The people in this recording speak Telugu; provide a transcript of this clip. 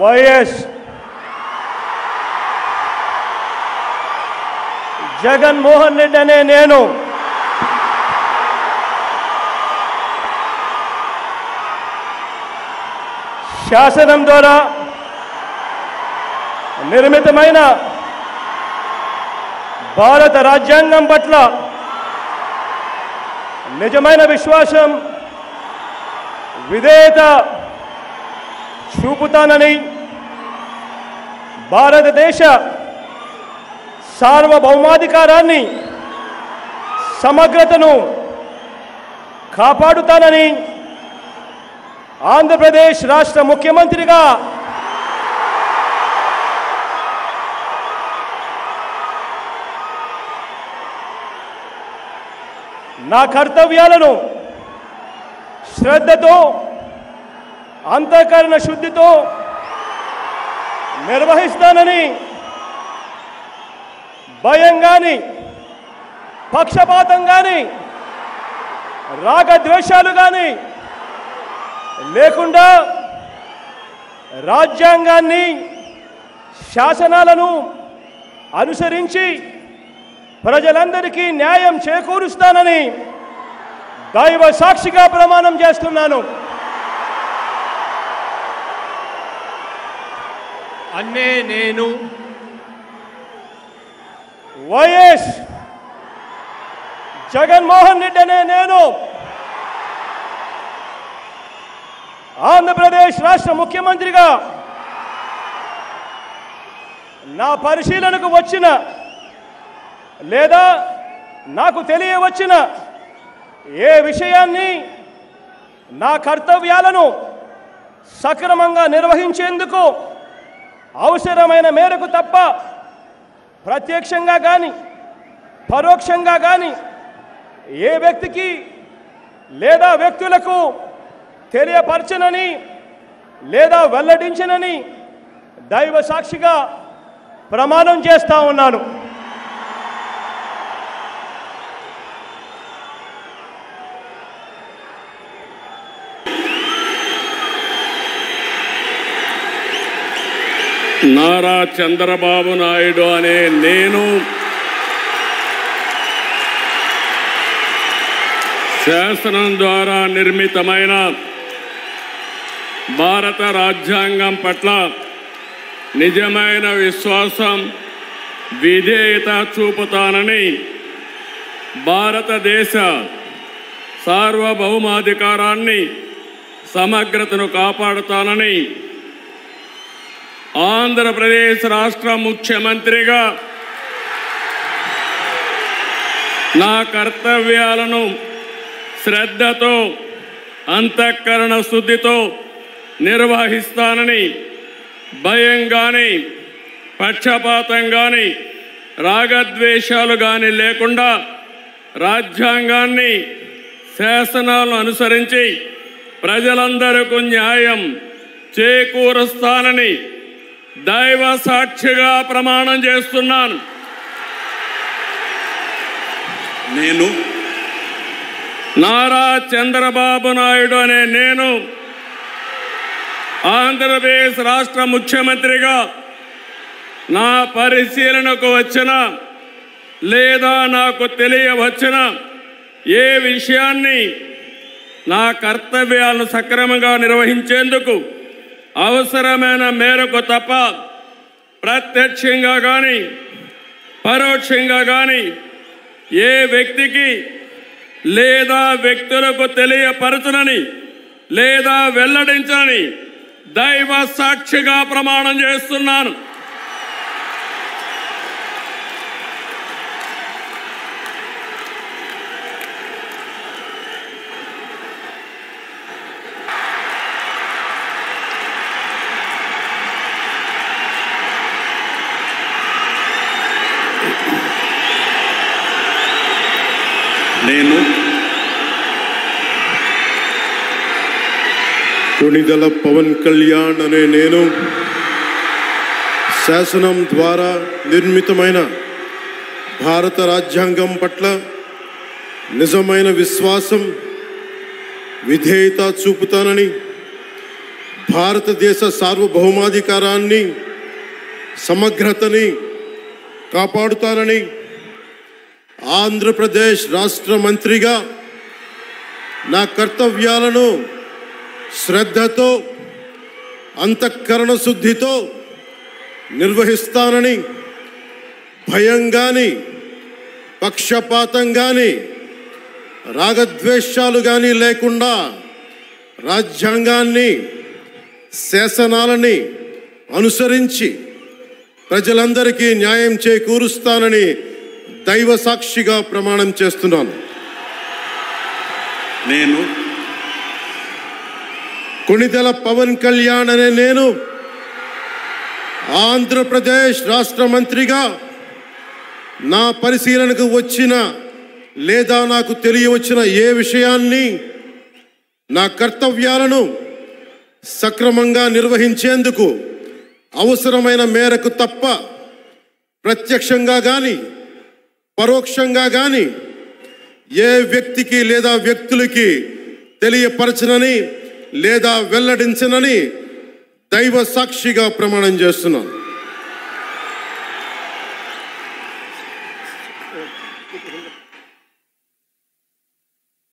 వైఎస్ జగన్మోహన్ రెడ్డి అనే నేను శాసనం ద్వారా నిర్మితమైన భారత రాజ్యాంగం పట్ల నిజమైన విశ్వాసం విధేయత చూపుతానని భారతదేశ సార్వభౌమాధికారాన్ని సమగ్రతను కాపాడుతానని ఆంధ్రప్రదేశ్ రాష్ట్ర ముఖ్యమంత్రిగా నా కర్తవ్యాలను శ్రద్ధతో అంతఃకరణ శుద్ధితో నిర్వహిస్తానని భయం కానీ పక్షపాతం కానీ రాగద్వేషాలు కానీ లేకుండా రాజ్యాంగాన్ని శాసనాలను అనుసరించి ప్రజలందరికీ న్యాయం చేకూరుస్తానని దైవ సాక్షిగా ప్రమాణం చేస్తున్నాను. అన్నే నేను వైఎస్ జగన్మోహన్ రెడ్డి అనే నేను ఆంధ్రప్రదేశ్ రాష్ట్ర ముఖ్యమంత్రిగా నా పరిశీలనకు వచ్చిన లేదా నాకు తెలియవచ్చిన ఏ విషయాన్ని నా కర్తవ్యాలను సక్రమంగా నిర్వహించేందుకు అవసరమైన మేరకు తప్ప ప్రత్యక్షంగా కానీ పరోక్షంగా కానీ ఏ వ్యక్తికి లేదా వ్యక్తులకు తెలియపరచనని లేదా వెల్లడించనని దైవ సాక్షిగా ప్రమాణం చేస్తా ఉన్నాను. నారా చంద్రబాబు నాయుడు అనే నేను శాసనం ద్వారా నిర్మితమైన భారత రాజ్యాంగం పట్ల నిజమైన విశ్వాసం విధేయత చూపుతానని భారతదేశ సార్వభౌమాధికారాన్ని సమగ్రతను కాపాడుతానని ఆంధ్రప్రదేశ్ రాష్ట్ర ముఖ్యమంత్రిగా నా కర్తవ్యాలను శ్రద్ధతో అంతఃకరణ శుద్ధితో నిర్వహిస్తానని భయం కానీ పక్షపాతం కానీ రాగద్వేషాలు కానీ లేకుండా రాజ్యాంగాన్ని శాసనాలను అనుసరించి ప్రజలందరికీ న్యాయం చేకూరుస్తానని దైవ సాక్షిగా ప్రమాణం చేస్తున్నాను. నేను నారా చంద్రబాబు నాయుడు అనే నేను ఆంధ్రప్రదేశ్ రాష్ట్ర ముఖ్యమంత్రిగా నా పరిశీలనకు వచ్చిన లేదా నాకు తెలియవచ్చిన ఏ విషయాన్ని నా కర్తవ్యాలను సక్రమంగా నిర్వహించేందుకు అవసరమైన మేరకు తప్ప ప్రత్యక్షంగా కానీ పరోక్షంగా కానీ ఏ వ్యక్తికి లేదా వ్యక్తులకు తెలియపరచనని లేదా వెల్లడించని దైవ సాక్షిగా ప్రమాణం చేస్తున్నాను. నేను కొణిదెల పవన్ కళ్యాణ్ అనే నేను శాసనం ద్వారా నిర్మితమైన భారత రాజ్యాంగం పట్ల నిజమైన విశ్వాసం విధేయత చూపుతానని భారతదేశ సార్వభౌమాధికారాన్ని సమగ్రతని కాపాడుతానని ఆంధ్రప్రదేశ్ రాష్ట్ర మంత్రిగా నా కర్తవ్యాలను శ్రద్ధతో అంతఃకరణ శుద్ధితో నిర్వహిస్తానని భయం గాని పక్షపాతం గాని రాగద్వేషాలు గాని లేకుండా రాజ్యాంగాన్ని శాసనాలని అనుసరించి ప్రజలందరికీ న్యాయం చేకూరుస్తానని దైవ సాక్షిగా ప్రమాణం చేస్తున్నాను. నేను కొణిదెల పవన్ కళ్యాణ్ అనే నేను ఆంధ్రప్రదేశ్ రాష్ట్ర మంత్రిగా నా పరిశీలనకు వచ్చిన లేదా నాకు తెలియవచ్చిన ఏ విషయాన్ని నా కర్తవ్యాలను సక్రమంగా నిర్వహించేందుకు అవసరమైన మేరకు తప్ప ప్రత్యక్షంగా కానీ పరోక్షంగా కానీ ఏ వ్యక్తికి లేదా వ్యక్తులకి తెలియపరచనని లేదా వెల్లడించనని దైవ సాక్షిగా ప్రమాణం చేస్తున్నాను.